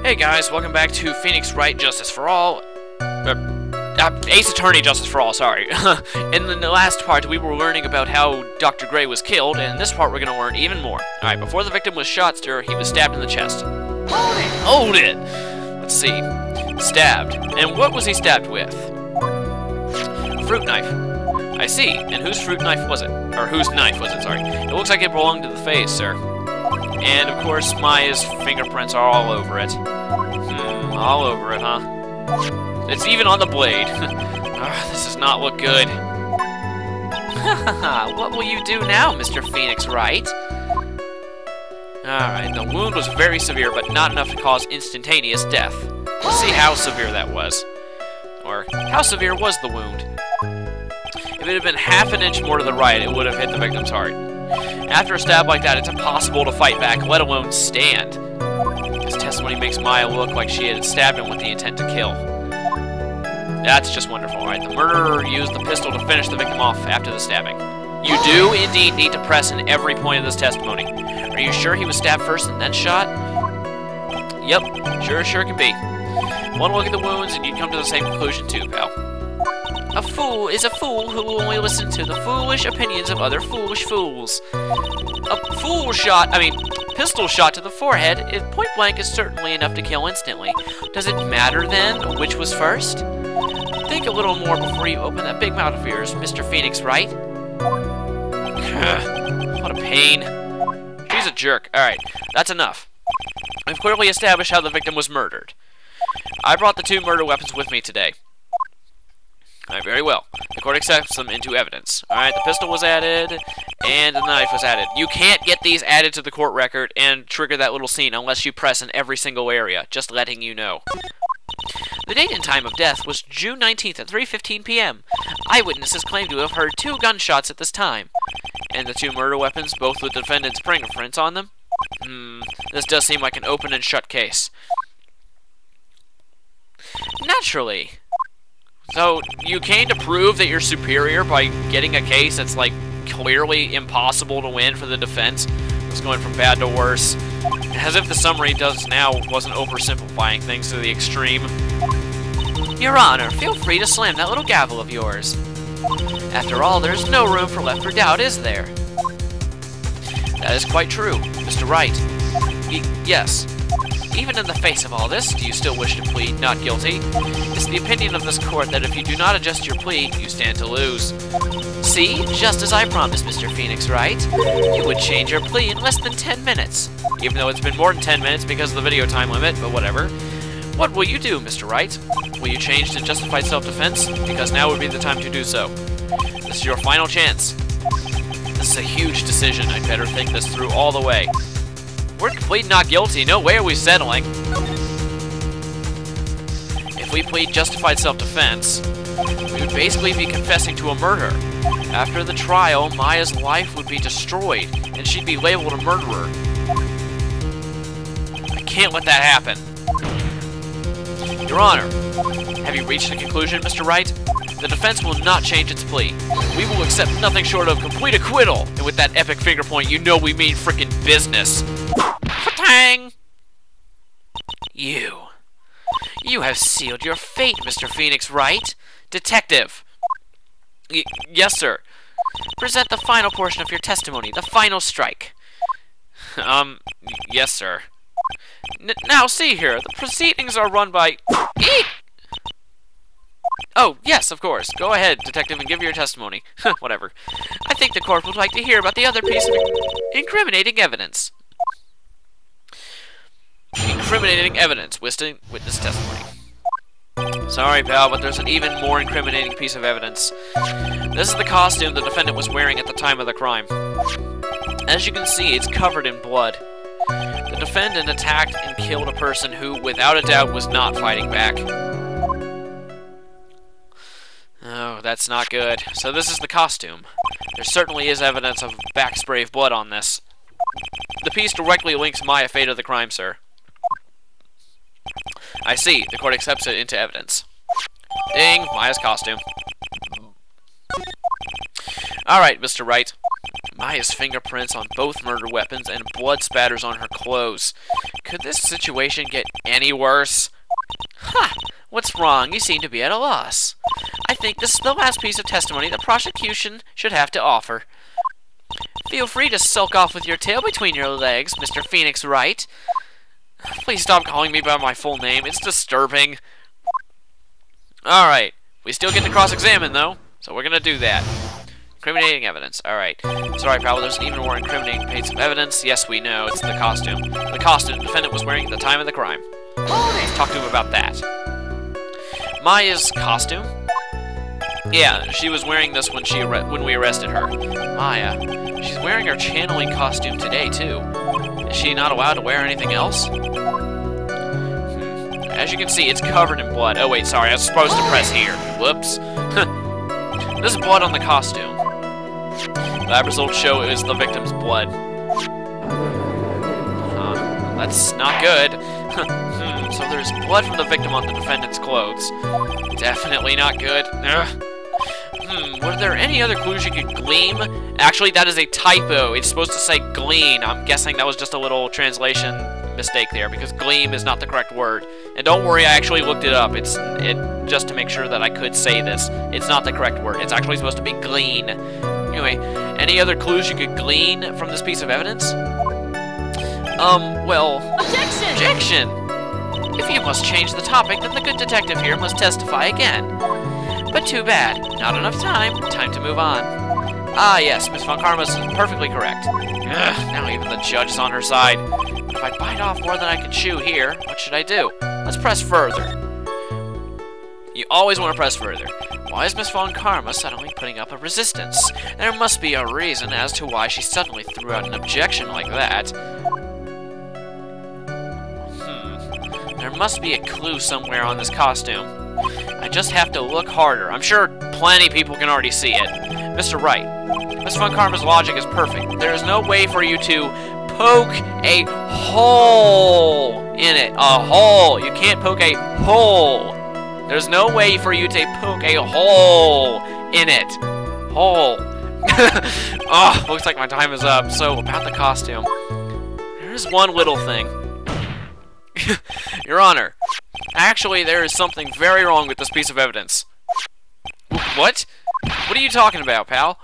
Hey guys, welcome back to Phoenix Wright Justice for All. Ace Attorney Justice for All, sorry. In the last part, we were learning about how Dr. Gray was killed, and in this part we're going to learn even more. Alright, before the victim was shot, sir, he was stabbed in the chest. Hold it! Hold it! Let's see. Stabbed. And what was he stabbed with? A fruit knife. I see. And whose fruit knife was it? Or whose knife was it, sorry. It looks like it belonged to the face, sir. And, of course, Maya's fingerprints are all over it. All over it, huh? It's even on the blade. This does not look good. What will you do now, Mr. Phoenix Wright? Alright, the wound was very severe, but not enough to cause instantaneous death. Let's see how severe that was. Or, how severe was the wound? If it had been half an inch more to the right, it would have hit the victim's heart. After a stab like that, it's impossible to fight back, let alone stand. His testimony makes Maya look like she had stabbed him with the intent to kill. That's just wonderful. Alright, the murderer used the pistol to finish the victim off after the stabbing. You do indeed need to press in every point of this testimony. Are you sure he was stabbed first and then shot? Yep, sure can be. One look at the wounds and you'd come to the same conclusion too, pal. A fool is a fool who will only listen to the foolish opinions of other foolish fools. A pistol shot to the forehead, point blank, is certainly enough to kill instantly. Does it matter then which was first? Think a little more before you open that big mouth of yours, Mr. Phoenix Wright. What a pain. She's a jerk. Alright, that's enough. We've clearly established how the victim was murdered. I brought the two murder weapons with me today. Alright, very well. The court accepts them into evidence. Alright, the pistol was added, and the knife was added. You can't get these added to the court record and trigger that little scene unless you press in every single area. Just letting you know. The date and time of death was June 19th at 3:15 p.m. Eyewitnesses claim to have heard 2 gunshots at this time. And the 2 murder weapons, both with the defendant's fingerprints on them? This does seem like an open and shut case. Naturally. So, you came to prove that you're superior by getting a case that's, like, clearly impossible to win for the defense? It's going from bad to worse. As if the summary does now wasn't oversimplifying things to the extreme. Your Honor, feel free to slam that little gavel of yours. After all, there's no room for doubt, is there? That is quite true, Mr. Wright. Yes. Even in the face of all this, do you still wish to plead not guilty? It's the opinion of this court that if you do not adjust your plea, you stand to lose. See? Just as I promised, Mr. Phoenix Wright. You would change your plea in less than 10 minutes. Even though it's been more than 10 minutes because of the video time limit, but whatever. What will you do, Mr. Wright? Will you change to justified self-defense? Because now would be the time to do so. This is your final chance. This is a huge decision. I'd better think this through all the way. We're pleading not guilty. No way are we settling. If we plead justified self-defense, we would basically be confessing to a murder. After the trial, Maya's life would be destroyed, and she'd be labeled a murderer. I can't let that happen. Your Honor, have you reached a conclusion, Mr. Wright? The defense will not change its plea. We will accept nothing short of complete acquittal. And with that epic finger point, you know we mean frickin' business. Patang! You have sealed your fate, Mr. Phoenix Wright. Detective. Yes, sir. Present the final portion of your testimony, the final strike. Yes, sir. Now, see here, the proceedings are run by... Eek! Oh, yes, of course. Go ahead, detective, and give your testimony. Whatever. I think the court would like to hear about the other piece of incriminating evidence. Incriminating evidence. Witness testimony. Sorry, pal, but there's an even more incriminating piece of evidence. This is the costume the defendant was wearing at the time of the crime. As you can see, it's covered in blood. The defendant attacked and killed a person who, without a doubt, was not fighting back. Oh, that's not good. So this is the costume. There certainly is evidence of back spray of blood on this. The piece directly links Maya fate of the crime, sir. I see. The court accepts it into evidence. Ding! Maya's costume. Alright, Mr. Wright. Maya's fingerprints on both murder weapons and blood spatters on her clothes. Could this situation get any worse? Ha! What's wrong? You seem to be at a loss. I think this is the last piece of testimony the prosecution should have to offer. Feel free to sulk off with your tail between your legs, Mr. Phoenix Wright. Please stop calling me by my full name. It's disturbing. Alright. We still get to cross-examine, though, so we're gonna do that. Incriminating evidence. Alright. Sorry, pal, there's even more incriminating piece of evidence. Yes, we know. It's the costume. The costume the defendant was wearing at the time of the crime. Let's talk to him about that. Maya's costume? Yeah, she was wearing this when we arrested her. Maya. She's wearing her channeling costume today, too. Is she not allowed to wear anything else? As you can see, it's covered in blood. Oh, wait, sorry. I was supposed to press here. Whoops. There's blood on the costume. Lab results show it is the victim's blood. That's not good. So there's blood from the victim on the defendant's clothes. Definitely not good. Were there any other clues you could glean? Actually, that is a typo. It's supposed to say glean. I'm guessing that was just a little translation mistake there, because gleam is not the correct word. And don't worry, I actually looked it up. Just to make sure that I could say this. It's not the correct word. It's actually supposed to be glean. Anyway, any other clues you could glean from this piece of evidence? Well... Objection! If you must change the topic, then the good detective here must testify again. But too bad. Not enough time. Time to move on. Ah, yes, Miss Von Karma's perfectly correct. Ugh, now even the judge is on her side. If I bite off more than I can chew here, what should I do? Let's press further. You always want to press further. Why is Miss Von Karma suddenly putting up a resistance? There must be a reason as to why she suddenly threw out an objection like that. There must be a clue somewhere on this costume. I just have to look harder. I'm sure plenty of people can already see it. Mr. Wright, Miss Von Karma's logic is perfect. There is no way for you to poke a hole in it. A hole. You can't poke a hole. There's no way for you to poke a hole in it. Hole. Oh, looks like my time is up. So, about the costume. There's one little thing. Your Honor, actually there is something very wrong with this piece of evidence. What? What are you talking about, pal?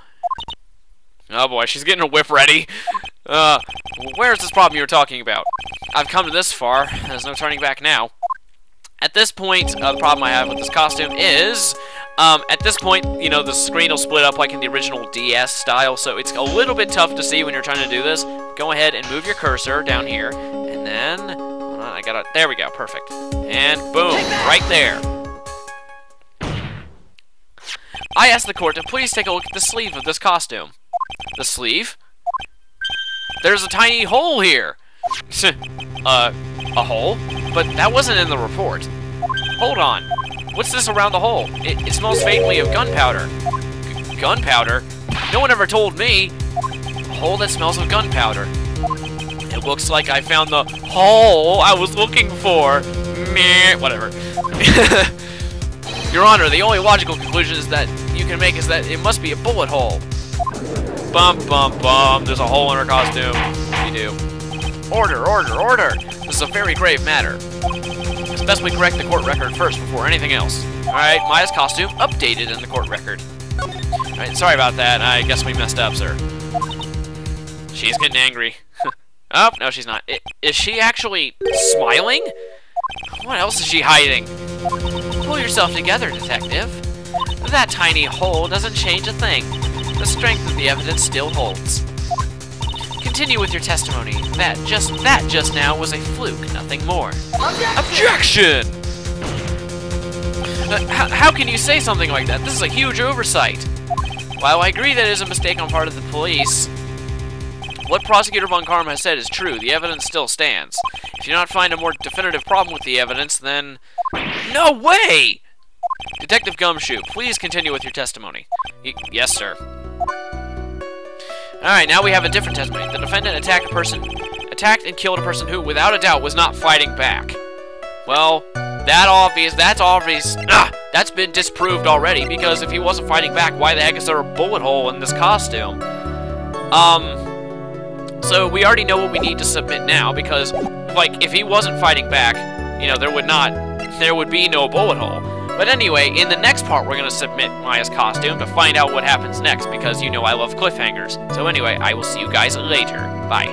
Oh boy, she's getting a whip ready. Where's this problem you were talking about? I've come to this far, there's no turning back now. At this point, the problem I have with this costume is, at this point, you know, the screen will split up like in the original DS style, so it's a little bit tough to see when you're trying to do this. Go ahead and move your cursor down here, and then... there we go, perfect. And boom, right there. I asked the court to please take a look at the sleeve of this costume. The sleeve? There's a tiny hole here. A hole? But that wasn't in the report. Hold on. What's this around the hole? It smells faintly of gunpowder. Gunpowder? No one ever told me. A hole that smells of gunpowder. It looks like I found the hole I was looking for. Meh, whatever. Your Honor, the only logical conclusion is that you can make is that it must be a bullet hole. Bum, bum, bum. There's a hole in her costume. You do. Order, order, order. This is a very grave matter. It's best we correct the court record first before anything else. Alright, Maya's costume updated in the court record. Alright, sorry about that. I guess we messed up, sir. She's getting angry. Oh, no, she's not. Is she actually smiling? What else is she hiding? Pull yourself together, detective. That tiny hole doesn't change a thing. The strength of the evidence still holds. Continue with your testimony. That just now was a fluke, nothing more. Objection! How can you say something like that? This is a huge oversight. While I agree that it is a mistake on part of the police, what Prosecutor Von Karma has said is true. The evidence still stands. If you do not find a more definitive problem with the evidence, then... No way! Detective Gumshoe, please continue with your testimony. Yes, sir. Alright, now we have a different testimony. The defendant attacked and killed a person who, without a doubt, was not fighting back. Well, that's obvious. That's been disproved already, because if he wasn't fighting back, why the heck is there a bullet hole in this costume? So we already know what we need to submit now, because, like, if he wasn't fighting back, you know, there would be no bullet hole. But anyway, in the next part, we're going to submit Maya's costume to find out what happens next, because you know I love cliffhangers. So anyway, I will see you guys later. Bye.